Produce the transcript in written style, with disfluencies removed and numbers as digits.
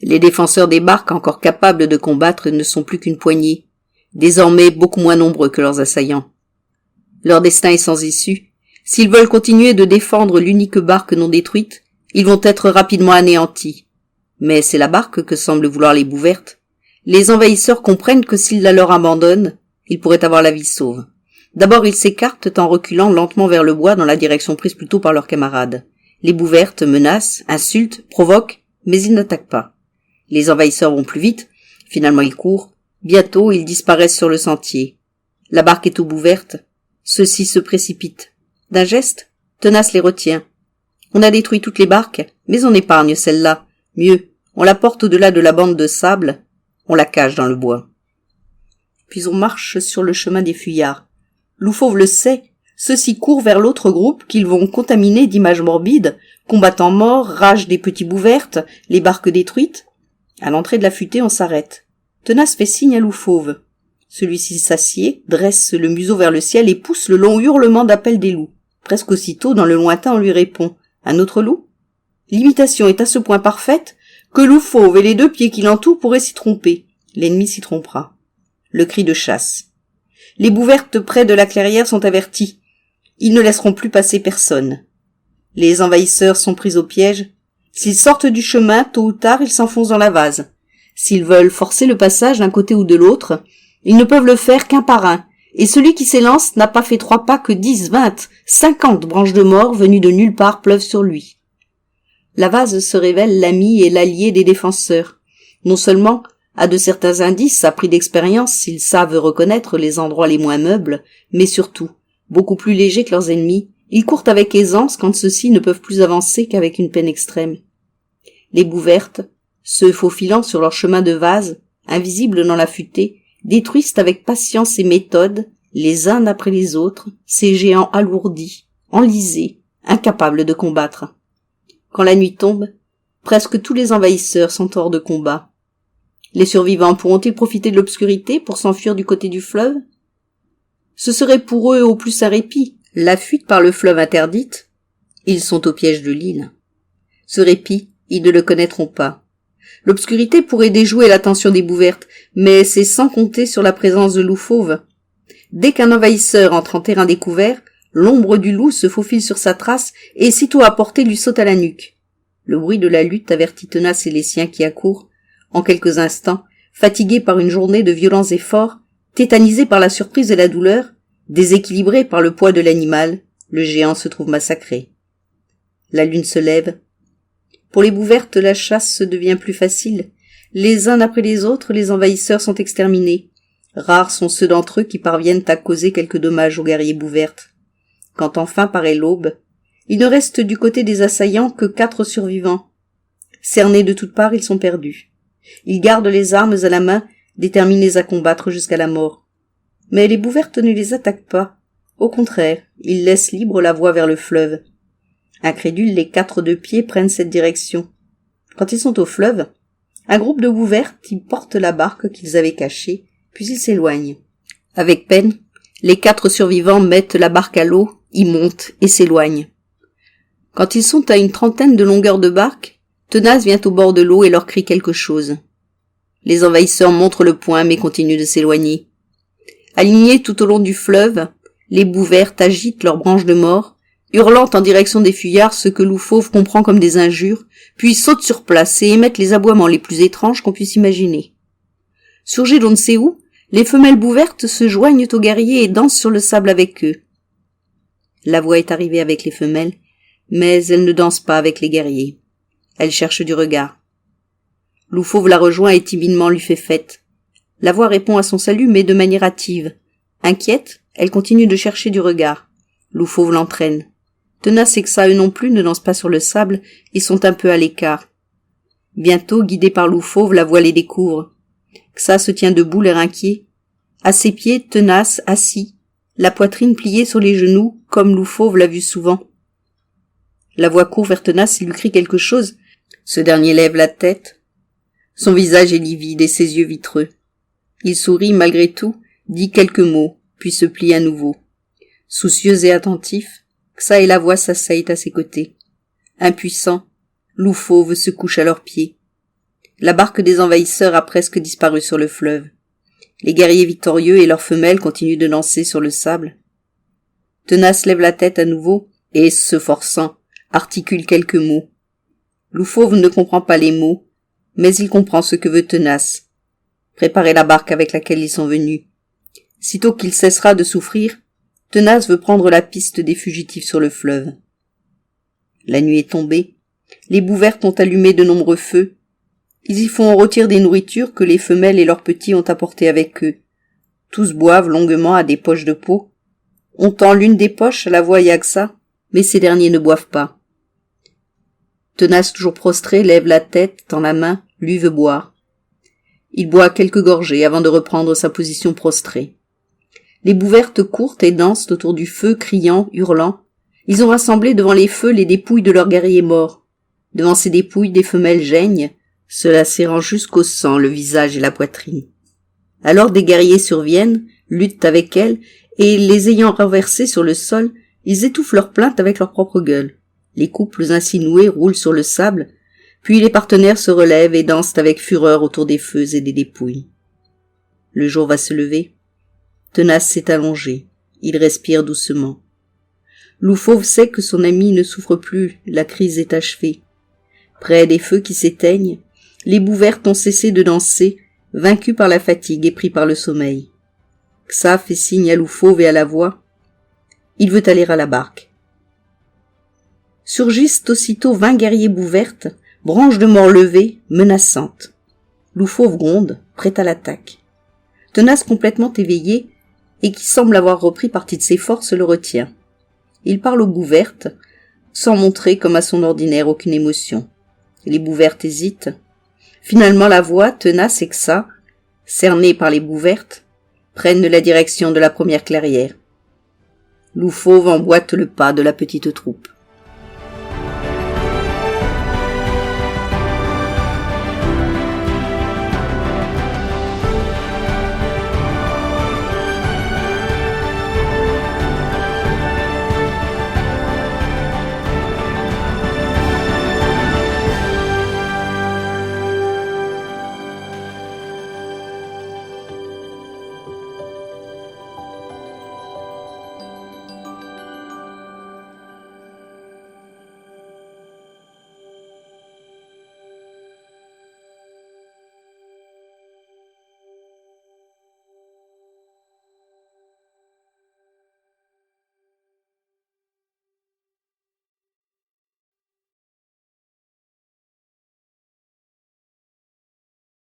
Les défenseurs des barques encore capables de combattre ne sont plus qu'une poignée, désormais beaucoup moins nombreux que leurs assaillants. Leur destin est sans issue. S'ils veulent continuer de défendre l'unique barque non détruite, ils vont être rapidement anéantis. Mais c'est la barque que semblent vouloir les bouvertes. Les envahisseurs comprennent que s'ils la leur abandonnent, ils pourraient avoir la vie sauve. D'abord, ils s'écartent en reculant lentement vers le bois dans la direction prise plus tôt par leurs camarades. Les bouvertes menacent, insultent, provoquent, mais ils n'attaquent pas. Les envahisseurs vont plus vite, finalement ils courent, bientôt ils disparaissent sur le sentier. La barque est aux bouvertes, ceux-ci se précipitent. D'un geste, Tenace les retient. On a détruit toutes les barques, mais on épargne celle-là. Mieux, on la porte au-delà de la bande de sable, on la cache dans le bois. Puis on marche sur le chemin des fuyards. Loufauve le sait, ceux-ci courent vers l'autre groupe qu'ils vont contaminer d'images morbides, combattants morts, rage des petits bouvertes, les barques détruites. À l'entrée de la futaie, on s'arrête. Tenace fait signe à Loufauve. Celui-ci s'assied, dresse le museau vers le ciel et pousse le long hurlement d'appel des loups. Presque aussitôt, dans le lointain, on lui répond. Un autre loup? L'imitation est à ce point parfaite que Loufauve et les deux pieds qui l'entourent pourraient s'y tromper. L'ennemi s'y trompera. Le cri de chasse. Les bouvertes près de la clairière sont avertis. Ils ne laisseront plus passer personne. Les envahisseurs sont pris au piège. S'ils sortent du chemin, tôt ou tard, ils s'enfoncent dans la vase. S'ils veulent forcer le passage d'un côté ou de l'autre, ils ne peuvent le faire qu'un par un, et celui qui s'élance n'a pas fait 3 pas que 10, 20, 50 branches de mort venues de nulle part pleuvent sur lui. La vase se révèle l'ami et l'allié des défenseurs. Non seulement, à de certains indices appris d'expérience s'ils savent reconnaître les endroits les moins meubles, mais surtout, beaucoup plus légers que leurs ennemis, ils courent avec aisance quand ceux-ci ne peuvent plus avancer qu'avec une peine extrême. Les bouvertes, se faufilant sur leur chemin de vase, invisibles dans la futaie, détruisent avec patience et méthode, les uns après les autres, ces géants alourdis, enlisés, incapables de combattre. Quand la nuit tombe, presque tous les envahisseurs sont hors de combat. Les survivants pourront-ils profiter de l'obscurité pour s'enfuir du côté du fleuve? Ce serait pour eux au plus un répit, la fuite par le fleuve interdite. Ils sont au piège de l'île. Ce répit, ils ne le connaîtront pas. L'obscurité pourrait déjouer l'attention des bouvertes, mais c'est sans compter sur la présence de loups fauves. Dès qu'un envahisseur entre en terrain découvert, l'ombre du loup se faufile sur sa trace et sitôt à portée lui saute à la nuque. Le bruit de la lutte avertit Tenace et les siens qui accourent. En quelques instants, fatigués par une journée de violents efforts, tétanisés par la surprise et la douleur, déséquilibrés par le poids de l'animal, le géant se trouve massacré. La lune se lève. Pour les bouvertes, la chasse devient plus facile. Les uns après les autres, les envahisseurs sont exterminés. Rares sont ceux d'entre eux qui parviennent à causer quelques dommages aux guerriers bouvertes. Quand enfin paraît l'aube, il ne reste du côté des assaillants que 4 survivants. Cernés de toutes parts, ils sont perdus. Ils gardent les armes à la main, déterminés à combattre jusqu'à la mort. Mais les bouvertes ne les attaquent pas. Au contraire, ils laissent libre la voie vers le fleuve. Incrédules, les 4 de pied prennent cette direction. Quand ils sont au fleuve, un groupe de bouvertes y portent la barque qu'ils avaient cachée, puis ils s'éloignent. Avec peine, les 4 survivants mettent la barque à l'eau, y montent et s'éloignent. Quand ils sont à une trentaine de longueurs de barque, Tenace vient au bord de l'eau et leur crie quelque chose. Les envahisseurs montrent le poing mais continuent de s'éloigner. Alignés tout au long du fleuve, les bouvertes agitent leurs branches de mort, hurlant en direction des fuyards ce que Loufauve comprend comme des injures, puis sautent sur place et émettent les aboiements les plus étranges qu'on puisse imaginer. Surgées d'on ne sait où, les femelles bouvertes se joignent aux guerriers et dansent sur le sable avec eux. La voix est arrivée avec les femelles, mais elle ne danse pas avec les guerriers. Elle cherche du regard. Loufauve la rejoint et timidement lui fait fête. La voix répond à son salut, mais de manière hâtive. Inquiète, elle continue de chercher du regard. Loufauve l'entraîne. Tenace et Xa, eux non plus, ne dansent pas sur le sable et sont un peu à l'écart. Bientôt, guidée par Loufauve, la voix les découvre. Xa se tient debout, l'air inquiet. À ses pieds, Tenace, assis, la poitrine pliée sur les genoux, comme Loufauve l'a vu souvent. La voix court vers Tenace et lui crie quelque chose. Ce dernier lève la tête. Son visage est livide et ses yeux vitreux. Il sourit malgré tout, dit quelques mots, puis se plie à nouveau. Soucieux et attentif, Xa et la voix s'asseyent à ses côtés. Impuissants, Loufauve se couche à leurs pieds. La barque des envahisseurs a presque disparu sur le fleuve. Les guerriers victorieux et leurs femelles continuent de danser sur le sable. Tenace lève la tête à nouveau et, se forçant, articule quelques mots. Loup-Fauve ne comprend pas les mots, mais il comprend ce que veut Tenace. Préparer la barque avec laquelle ils sont venus. Sitôt qu'il cessera de souffrir, Tenace veut prendre la piste des fugitifs sur le fleuve. La nuit est tombée. Les bouvertes ont allumé de nombreux feux. Ils y font rôtir des nourritures que les femelles et leurs petits ont apportées avec eux. Tous boivent longuement à des poches de peau. On tend l'une des poches à la voix Yagsa, mais ces derniers ne boivent pas. Tenace, toujours prostré, lève la tête, tend la main, lui veut boire. Il boit quelques gorgées avant de reprendre sa position prostrée. Les bouvertes courent et dansent autour du feu, criant, hurlant. Ils ont rassemblé devant les feux les dépouilles de leurs guerriers morts. Devant ces dépouilles, des femelles geignent, se lacérant jusqu'au sang le visage et la poitrine. Alors des guerriers surviennent, luttent avec elles, et les ayant renversées sur le sol, ils étouffent leurs plaintes avec leur propre gueule. Les couples ainsi noués roulent sur le sable, puis les partenaires se relèvent et dansent avec fureur autour des feux et des dépouilles. Le jour va se lever. Tenace s'est allongé. Il respire doucement. Loup-Fauve sait que son ami ne souffre plus, la crise est achevée. Près des feux qui s'éteignent, les bouvertes ont cessé de danser, vaincus par la fatigue et pris par le sommeil. Xa fait signe à Loup-Fauve et à la voix. Il veut aller à la barque. Surgissent aussitôt 20 guerriers bouvertes, branches de mort levées, menaçantes. Loup-Fauve gronde, prêt à l'attaque. Tenace complètement éveillé, et qui semble avoir repris partie de ses forces, le retient. Il parle aux bouvertes, sans montrer comme à son ordinaire aucune émotion. Les bouvertes hésitent. Finalement la voix, Tenace et Xa, cernés par les bouvertes, prennent la direction de la première clairière. Loup-Fauve emboîte le pas de la petite troupe.